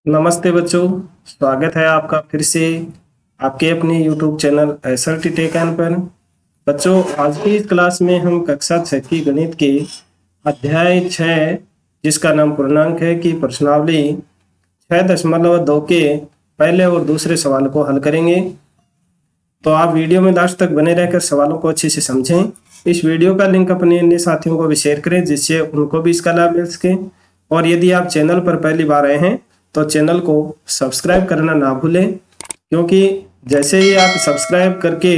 नमस्ते बच्चों। स्वागत है आपका फिर से आपके अपने YouTube channel SLT take an पर। बच्चों, आज की इस क्लास में हम कक्षा 6 की गणित के अध्याय 6 जिसका नाम पूर्णांक है की प्रश्नावली 6.2 के पहले और दूसरे सवाल को हल करेंगे। तो आप वीडियो में लास्ट तक बने रहकर सवालों को अच्छे से समझें। इस वीडियो का लिंक अपने अन्य साथियों को भी शेयर करें जिससे उनको भी इसका लाभ मिल सके। और यदि आप चैनल पर पहली बार आए हैं तो चैनल को सब्सक्राइब करना ना भूलें, क्योंकि जैसे ही आप सब्सक्राइब करके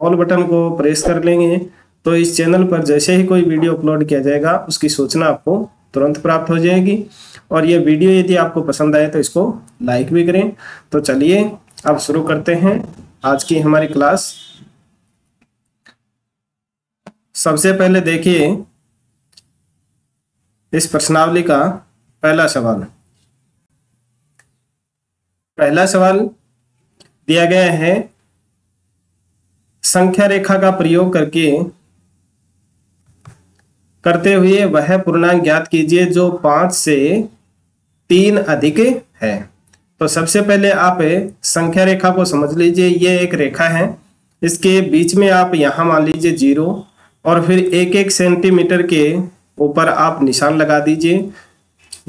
ऑल बटन को प्रेस कर लेंगे तो इस चैनल पर जैसे ही कोई वीडियो अपलोड किया जाएगा उसकी सूचना आपको तुरंत प्राप्त हो जाएगी। और ये वीडियो यदि आपको पसंद आए तो इसको लाइक भी करें। तो चलिए अब शुरू करते हैं आज की हमारी क्लास। सबसे पहले देखिए इस प्रश्नावली का पहला सवाल। पहला सवाल दिया गया है, संख्या रेखा का प्रयोग करते हुए वह पूर्णांक ज्ञात कीजिए जो 5 से 3 अधिक है। तो सबसे पहले आप संख्या रेखा को समझ लीजिए। ये एक रेखा है, इसके बीच में आप यहाँ मान लीजिए 0 और फिर 1-1 सेंटीमीटर के ऊपर आप निशान लगा दीजिए।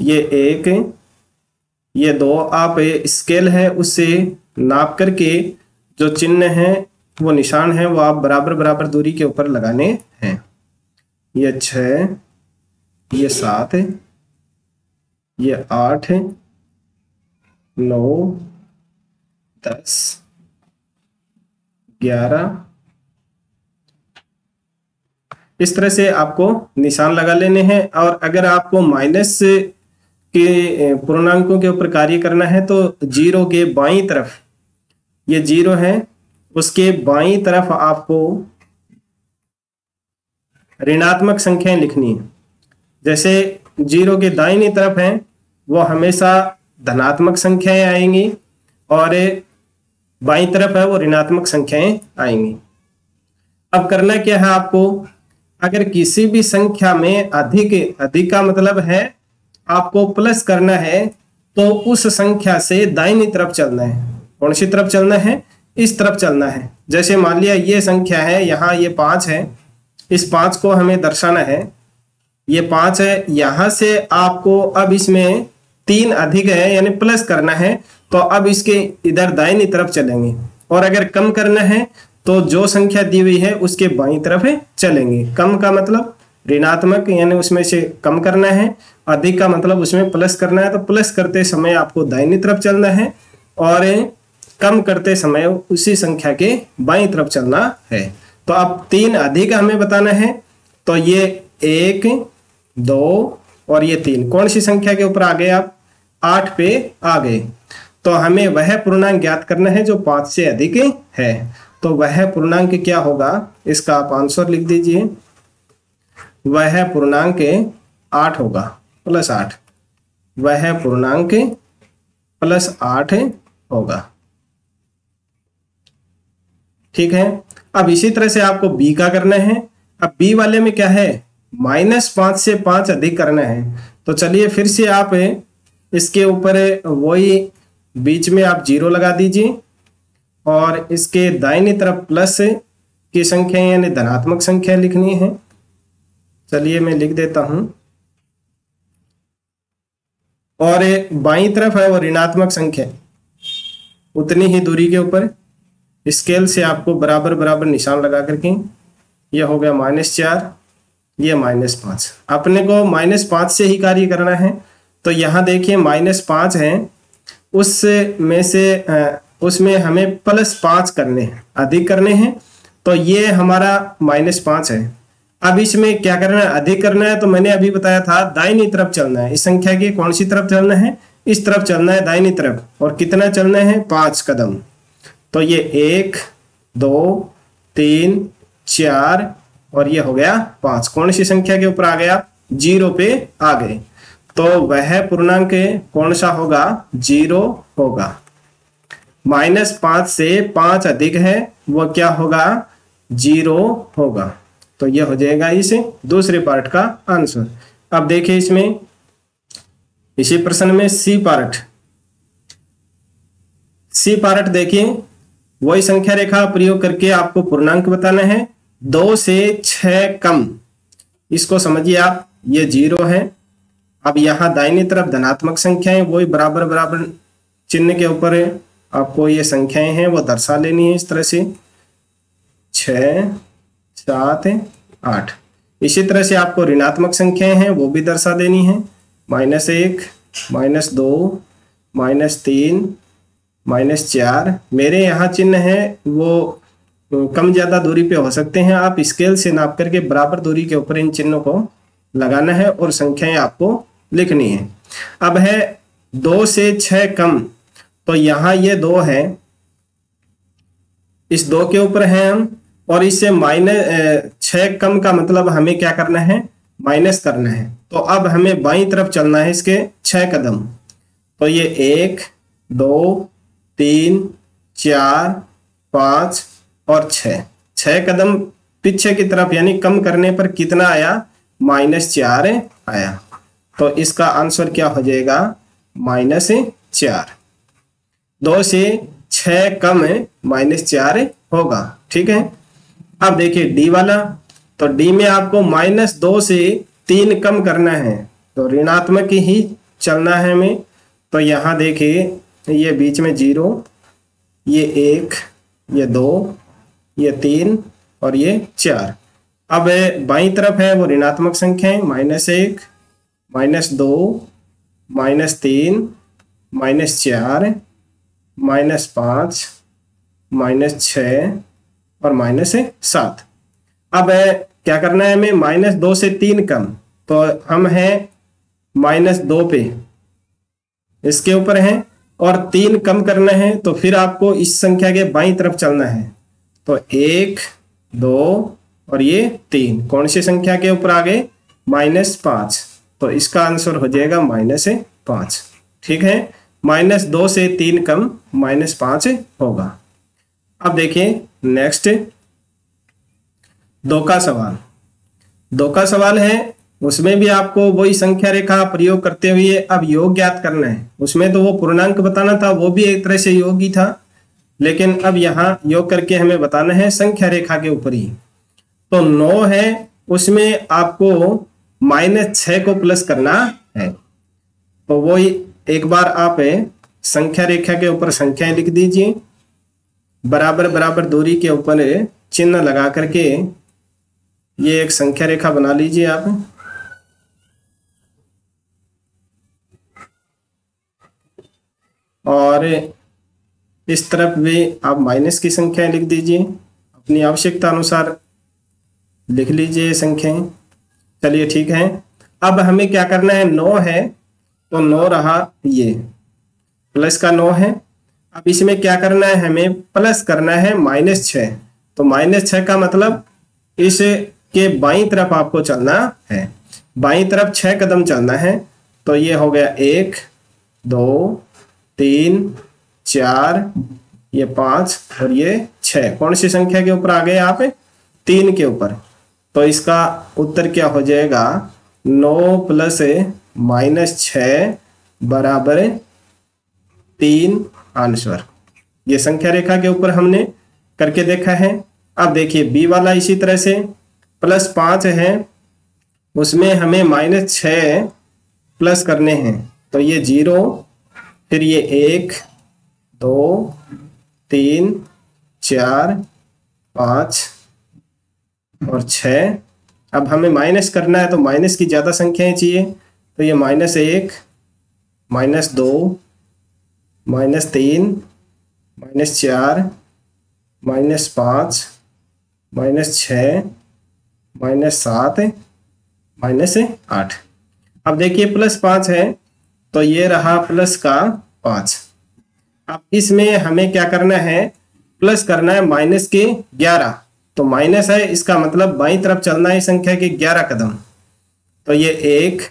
ये 1, ये 2 आप स्केल है उससे नाप करके जो चिन्ह है वो निशान है वो आप बराबर बराबर दूरी के ऊपर लगाने हैं। ये 6, ये 7, ये 8, 9, 10, 11, इस तरह से आपको निशान लगा लेने हैं। और अगर आपको माइनस के पूर्णांकों के ऊपर कार्य करना है तो 0 के बाईं तरफ, ये 0 है उसके बाईं तरफ आपको ऋणात्मक संख्याएं लिखनी है। जैसे 0 के दाहिनी तरफ है वो हमेशा धनात्मक संख्याएं आएंगी और बाईं तरफ है वो ऋणात्मक संख्याएं आएंगी। अब करना क्या है आपको, अगर किसी भी संख्या में अधिक का मतलब है आपको प्लस करना है तो उस संख्या से दाहिनी तरफ चलना है। कौन सी तरफ चलना है? इस तरफ चलना है। जैसे मान लिया ये संख्या है, यहाँ ये 5 है, इस 5 को हमें दर्शाना है। ये 5 है, यहां से आपको अब इसमें 3 अधिक है यानी प्लस करना है तो अब इसके इधर दाहिनी तरफ चलेंगे। और अगर कम करना है तो जो संख्या दी हुई है उसके बाईं तरफ चलेंगे। कम का मतलब ऋणात्मक यानी उसमें से कम करना है, अधिक का मतलब उसमें प्लस करना है। तो प्लस करते समय आपको दाहिनी तरफ चलना है और कम करते समय उसी संख्या के बाईं तरफ चलना है। तो अब 3 अधिक हमें बताना है तो ये 1, 2 और ये 3 कौन सी संख्या के ऊपर आ गए आप? 8 पे आ गए। तो हमें वह पूर्णांक ज्ञात करना है जो 5 से अधिक है। तो वह पूर्णांक क्या होगा, इसका आप आंसर लिख दीजिए। वह पूर्णांक 8 होगा, +8। वह पूर्णांक +8 होगा। ठीक है। अब इसी तरह से आपको बी का करना है। अब बी वाले में क्या है, -5 से 5 अधिक करना है। तो चलिए फिर से आप इसके ऊपर वही बीच में आप 0 लगा दीजिए और इसके दाहिनी तरफ प्लस की संख्या यानी धनात्मक संख्या लिखनी है। चलिए मैं लिख देता हूं। और बाईं तरफ है वो ऋणात्मक संख्या, उतनी ही दूरी के ऊपर स्केल से आपको बराबर बराबर निशान लगा करके, यह हो गया -4, ये -5। अपने को -5 से ही कार्य करना है। तो यहाँ देखिए -5 है, उसमें से उसमें हमें +5 करने हैं, अधिक करने हैं। तो ये हमारा -5 है। अब इसमें क्या करना है, अधिक करना है। तो मैंने अभी बताया था दाहिनी तरफ चलना है। इस संख्या की कौन सी तरफ चलना है? इस तरफ चलना है, दाहिनी तरफ। और कितना चलना है? 5 कदम। तो ये 1, 2, 3, 4 और ये हो गया 5। कौन सी संख्या के ऊपर आ गया? 0 पे आ गए। तो वह पूर्णांक कौन सा होगा? 0 होगा। -5 से 5 अधिक है वो क्या होगा? 0 होगा। तो यह हो जाएगा इस दूसरे पार्ट का आंसर। अब देखिए इसमें इसी प्रश्न में सी पार्ट देखिए, वही संख्या रेखा प्रयोग करके आपको पूर्णांक बताना है। 2 से 6 कम, इसको समझिए आप, ये 0 है। अब यहाँ दाहिनी तरफ धनात्मक संख्याएं, वही बराबर बराबर चिन्ह के ऊपर आपको ये संख्याएं हैं वो दर्शा लेनी है इस तरह से, 6, 7, 8। इसी तरह से आपको ऋणात्मक संख्याएं हैं वो भी दर्शा देनी है, -1, -2, -3, -4। मेरे यहाँ चिन्ह है वो कम ज़्यादा दूरी पे हो सकते हैं, आप स्केल से नाप करके बराबर दूरी के ऊपर इन चिन्हों को लगाना है और संख्याएं आपको लिखनी है। अब है 2 से 6 कम, तो यहाँ ये 2 है, इस 2 के ऊपर है हम, और इससे -6 कम का मतलब हमें क्या करना है, माइनस करना है। तो अब हमें बाईं तरफ चलना है इसके 6 कदम। तो ये 1, 2, 3, 4, 5 और 6 कदम पीछे की तरफ, यानी कम करने पर कितना आया, -4 आया। तो इसका आंसर क्या हो जाएगा, -4। 2 से 6 कम है, -4 होगा। ठीक है। अब देखिए डी वाला, तो डी में आपको -2 से 3 कम करना है, तो ऋणात्मक ही चलना है हमें। तो यहाँ देखिए ये बीच में 0, ये 1, ये 2, ये 3 और ये 4। अब बाईं तरफ है वो ऋणात्मक संख्या है, -1, -2, -3, -4, -5, -6 और -7। अब क्या करना है हमें, -2 से 3 कम, तो हम हैं -2 पे, इसके ऊपर हैं, और 3 कम करना है, तो फिर आपको इस संख्या के बाईं तरफ चलना है। तो 1, 2 और ये 3, कौन सी संख्या के ऊपर आ गए, -5। तो इसका आंसर हो जाएगा -5। ठीक है, -2 से 3 कम -5 होगा। अब देखिए नेक्स्ट 2 का सवाल। 2 का सवाल है, उसमें भी आपको वही संख्या रेखा प्रयोग करते हुए अब योग ज्ञात करना है। उसमें तो वो पूर्णांक बताना था, वो भी एक तरह से योग ही था, लेकिन अब यहाँ योग करके हमें बताना है संख्या रेखा के ऊपर ही। तो 9 है, उसमें आपको -6 को प्लस करना है। तो वो एक बार आप संख्या रेखा के ऊपर संख्याएं लिख दीजिए, बराबर बराबर दूरी के ऊपर चिन्ह लगा करके ये एक संख्या रेखा बना लीजिए आप। और इस तरफ भी आप माइनस की संख्याएं लिख दीजिए, अपनी आवश्यकता अनुसार लिख लीजिए संख्याएं। चलिए ठीक है। अब हमें क्या करना है, 9 है, तो 9 रहा, ये प्लस का 9 है। अब इसमें क्या करना है, हमें प्लस करना है -6। तो -6 का मतलब इसके बाईं तरफ आपको चलना है, बाईं तरफ 6 कदम चलना है। तो ये हो गया 1, 2, 3, 4, ये 5 और ये 6। कौन सी संख्या के ऊपर आ गए आप, 3 के ऊपर। तो इसका उत्तर क्या हो जाएगा, 9 प्लस -6 बराबर 3 आंसर। ये संख्या रेखा के ऊपर हमने करके देखा है। अब देखिए बी वाला इसी तरह से, +5 है, उसमें हमें -6 प्लस करने हैं। तो ये 0, फिर ये 1, 2, 3, 4, 5 और 6। अब हमें माइनस करना है, तो माइनस की ज़्यादा संख्याएं चाहिए। तो ये -1, -2, -3, -4, -5, -6, -7, -8। अब देखिए +5 है, तो ये रहा प्लस का 5। अब इसमें हमें क्या करना है, प्लस करना है माइनस के 11। तो माइनस है, इसका मतलब बाईं तरफ चलना है संख्या के 11 कदम। तो ये 1,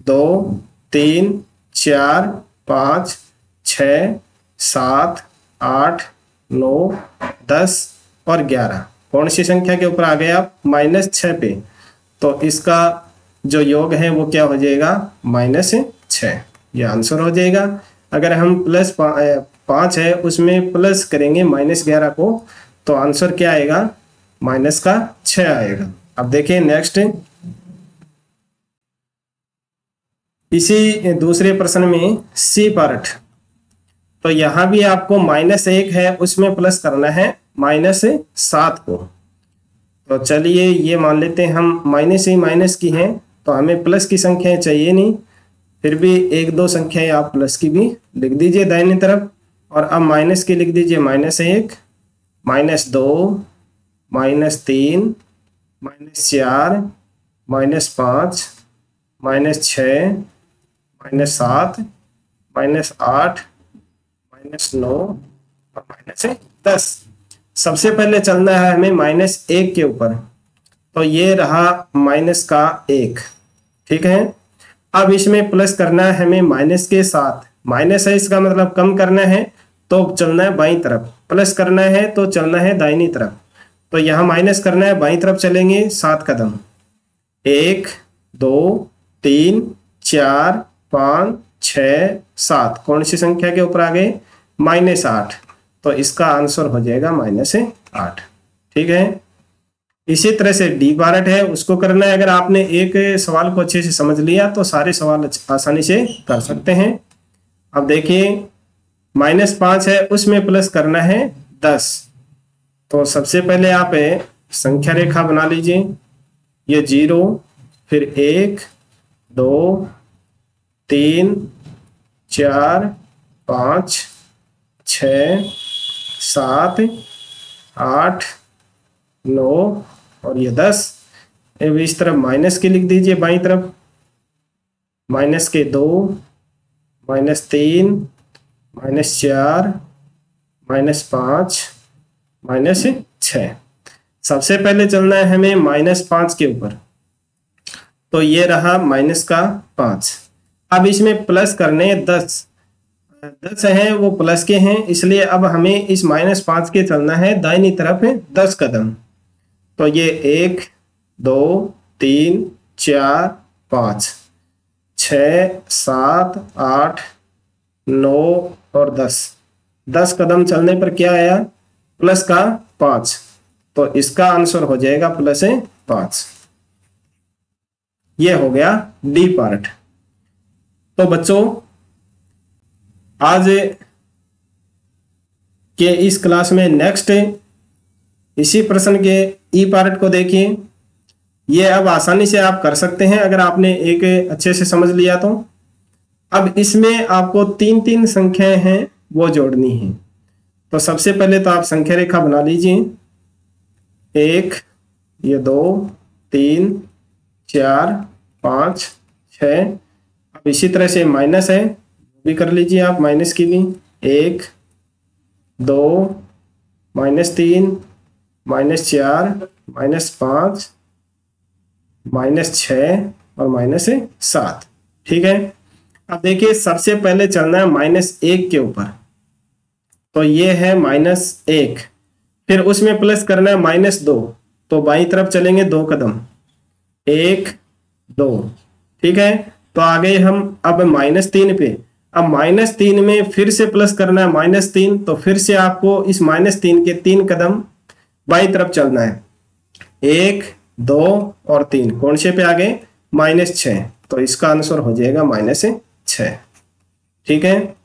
2, 3, 4, 5, 6, 7, 8, 9, 10 और 11। कौन सी संख्या के ऊपर आ गए आप, -6 पे। तो इसका जो योग है वो क्या हो जाएगा, -6। ये आंसर हो जाएगा। अगर हम प्लस 5 है उसमें प्लस करेंगे -11 को, तो आंसर क्या आएगा? -6 आएगा। अब देखिए नेक्स्ट, इसी दूसरे प्रश्न में सी पार्ट, तो यहाँ भी आपको -1 है उसमें प्लस करना है -7 को। तो चलिए ये मान लेते हैं हम माइनस ही माइनस की हैं, तो हमें प्लस की संख्याएं चाहिए नहीं, फिर भी 1-2 संख्याएं आप प्लस की भी लिख दीजिए दाहिनी तरफ। और अब माइनस की लिख दीजिए -1, -2, -3, -4, -5, -6, -7, -8, -9 और -10। सबसे पहले चलना है हमें -1 के ऊपर, तो ये रहा -1, ठीक है। अब इसमें प्लस करना है हमें माइनस के साथ, माइनस है इसका मतलब कम करना है, तो चलना है बाईं तरफ, प्लस करना है तो चलना है दाहिनी तरफ। तो यहाँ माइनस करना है, बाईं तरफ चलेंगे 7 कदम, 1, 2, 3, 4, 5, 6, 7। कौन सी संख्या के ऊपर आ गए? -8। तो इसका आंसर हो जाएगा -8, ठीक है। इसी तरह से डी पार्ट है, उसको करना है। अगर आपने एक सवाल को अच्छे से समझ लिया तो सारे सवाल आसानी से कर सकते हैं। अब देखिए -5 है उसमें प्लस करना है 10। तो सबसे पहले आप संख्या रेखा बना लीजिए, ये 0, फिर 1, 2, 3, 4, 5, 6, 7, 8, 9 और ये 10। अब इस तरफ माइनस के लिख दीजिए बाईं तरफ, -2, -3, -4, -5, -6। सबसे पहले चलना है हमें -5 के ऊपर, तो ये रहा -5। अब इसमें प्लस करने 10 हैं, वो प्लस के हैं, इसलिए अब हमें इस -5 के चलना है दाहिनी तरफ 10 कदम। तो ये 1, 2, 3, 4, 5, 6, 7, 8, 9 और 10 कदम चलने पर क्या आया? प्लस का 5। तो इसका आंसर हो जाएगा +5। ये हो गया डी पार्ट। तो बच्चों आज के इस क्लास में नेक्स्ट इसी प्रश्न के ई पार्ट को देखिए। ये अब आसानी से आप कर सकते हैं अगर आपने एक अच्छे से समझ लिया तो। अब इसमें आपको 3-3 संख्याएं हैं वो जोड़नी है। तो सबसे पहले तो आप संख्या रेखा बना लीजिए, 1, ये 2, 3, 4, 5, 6। अब इसी तरह से माइनस है, भी कर लीजिए आप माइनस की भी, 1, 2, -3, -4, -5, -6 और -7, ठीक है। अब देखिए सबसे पहले चलना है -1 के ऊपर, तो ये है -1, फिर उसमें प्लस करना है -2, तो बाईं तरफ चलेंगे 2 कदम, 1, 2, ठीक है। तो आ गए हम अब -3 पे। अब -3 में फिर से प्लस करना है -3, तो फिर से आपको इस -3 के 3 कदम बाईं तरफ चलना है, 1, 2 और 3। कौन से पे आ गए? -6। तो इसका आंसर हो जाएगा -6, ठीक है।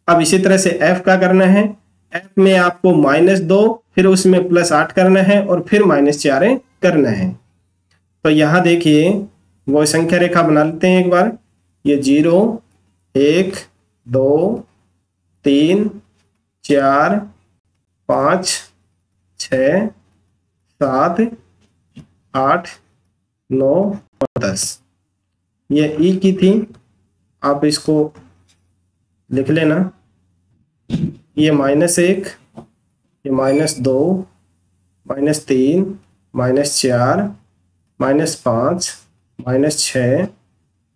अब इसी तरह से f का करना है। f में आपको -2, फिर उसमें +8 करना है और फिर -4 करना है। तो यहाँ देखिए वो संख्या रेखा बना लेते हैं एक बार, ये 0, 1, 2, 3, 4, 5, 6, 7, 8, 9 और 10। ये ई की थी, आप इसको लिख लेना। ये -1, ये -2, -3, -4, -5, -6,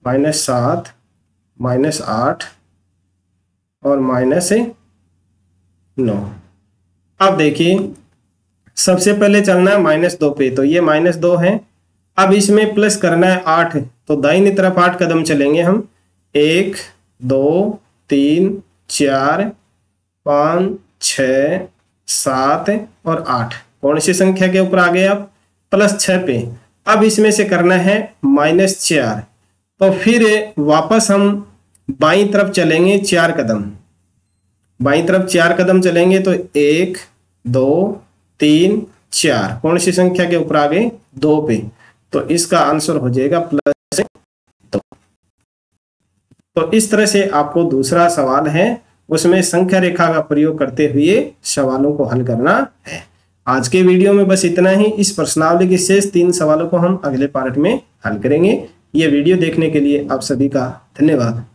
-7, -8 और -9। अब देखिए सबसे पहले चलना है -2 पे, तो ये -2 है। अब इसमें प्लस करना है 8, तो दाहिनी तरफ 8 कदम चलेंगे हम, 1, 2 3 4 5 6 7 और 8। कौन सी संख्या के ऊपर आ गए आप? +6 पे। अब इसमें से करना है -4, तो फिर वापस हम बाईं तरफ चलेंगे 4 कदम। बाईं तरफ 4 कदम चलेंगे तो 1 2 3 4। कौन सी संख्या के ऊपर आ गए? 2 पे। तो इसका आंसर हो जाएगा +2। तो इस तरह से आपको दूसरा सवाल है उसमें संख्या रेखा का प्रयोग करते हुए सवालों को हल करना है। आज के वीडियो में बस इतना ही। इस प्रश्नावली के शेष 3 सवालों को हम अगले पार्ट में हल करेंगे। ये वीडियो देखने के लिए आप सभी का धन्यवाद।